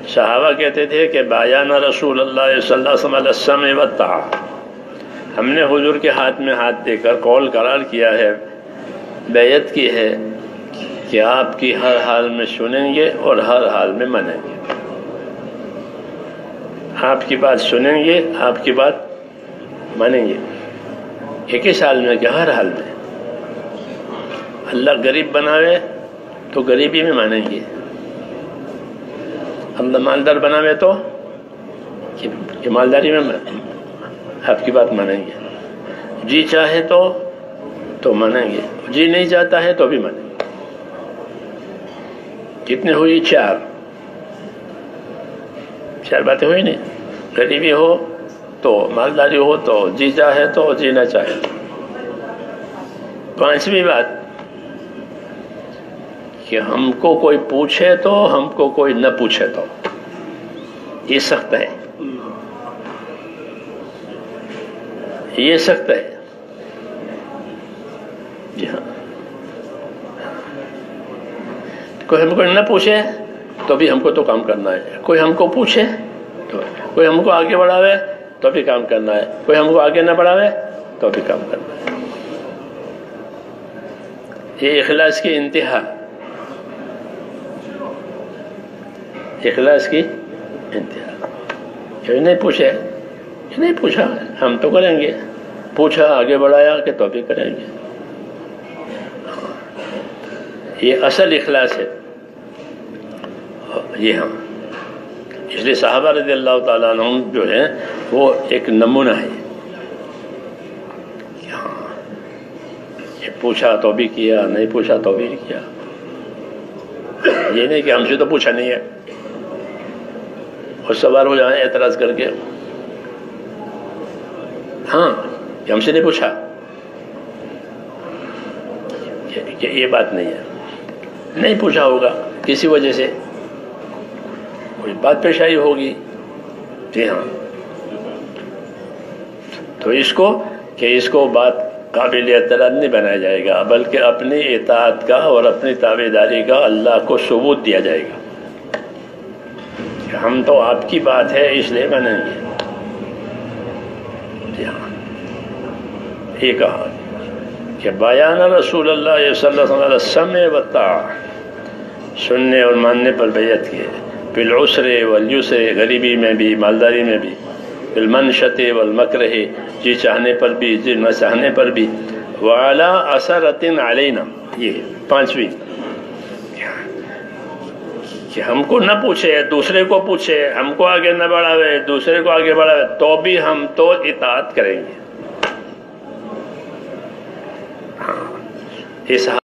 صحابہ کہتے تھے کہ بایانا رسول اللہ صلی اللہ علیہ وسلم علی السمع والطاعہ، ہم نے حضور کے ہاتھ میں ہاتھ دے کر قول قرار کیا ہے، بیعت کی ہے کہ آپ کی ہر حال میں سنیں گے اور ہر حال میں مانیں گے، آپ کی بات سنیں گے، آپ کی بات مانیں گے۔ ایک ہی حال میں کہ ہر حال میں، اللہ غریب بناوے تو غریبی میں مانیں گے، اللہ مالدار بناوے تو کہ مالداری میں آپ کی بات مانیں گے، جی چاہے تو مانیں گے، جی نہیں چاہتا ہے تو بھی مانیں گے۔ کتنے ہوئی؟ چار باتیں ہوئی نہیں، غریبی ہو تو، مالداری ہو تو، جی چاہے تو، جی نہ چاہے تو۔ پانچویں بات کہ ہم کو کوئی پوچھے تو، ہم کو کوئی نہ پوچھے تو، یہ سخت ہے، یہ سخت ہے، جی ہاں۔ کوئی ہم کو نہ پوچھے تو بھی ہم کو تو کام کرنا ہے، کوئی ہم کو پوچھے تو، کوئی ہم کو آگے بڑھاوے تو بھی کام کرنا ہے، کوئی ہم کو آگے نہ بڑھاوے تو بھی کام کرنا ہے۔ یہ اخلاص کی انتہا، اخلاص کی انتہا۔ یہ نہیں پوچھے، یہ نہیں پوچھا ہم تو کریں گے، پوچھا آگے بڑھایا کہ تو بھی کریں گے، یہ اصل اخلاص ہے۔ یہ ہاں، اس لیے صحابہ رضی اللہ تعالیٰ عنہ جو ہے وہ ایک نمونہ ہے، پوچھا تو بھی کیا، نہیں پوچھا تو بھی کیا۔ یہ نہیں کہ ہم سے تو پوچھا نہیں ہے اور سوار ہو جائیں اعتراض کر کے، ہاں کہ ہم سے نہیں پوچھا، یہ بات نہیں ہے۔ نہیں پوچھا ہوگا کسی وجہ سے، کوئی بات پیش آئی ہوگی، جی ہاں، تو اس کو بات قابل اعتراض نہیں بنایا جائے گا، بلکہ اپنی اطاعت کا اور اپنی تابعداری کا اللہ کو ثبوت دیا جائے گا کہ ہم تو آپ کی بات ہے اس لیے مانیں گے، جی ہاں۔ یہ کہا کہ بیان رسول اللہ صلی اللہ علیہ وسلم السمع والطاعہ، سننے اور ماننے پر بیعت کی، بالعسر والیسر، غریبی میں بھی مالداری میں بھی، بالمنشط والمکرہ، جی چاہنے پر بھی جی نہ چاہنے پر بھی، وعلی اثرۃ علینا، یہ پانچویں کہ ہم کو نہ پوچھے، دوسرے کو پوچھے، ہم کو آگے نہ بڑھاوے، دوسرے کو آگے بڑھاوے تو بھی ہم تو اطاعت کریں گے۔ ہاں، اس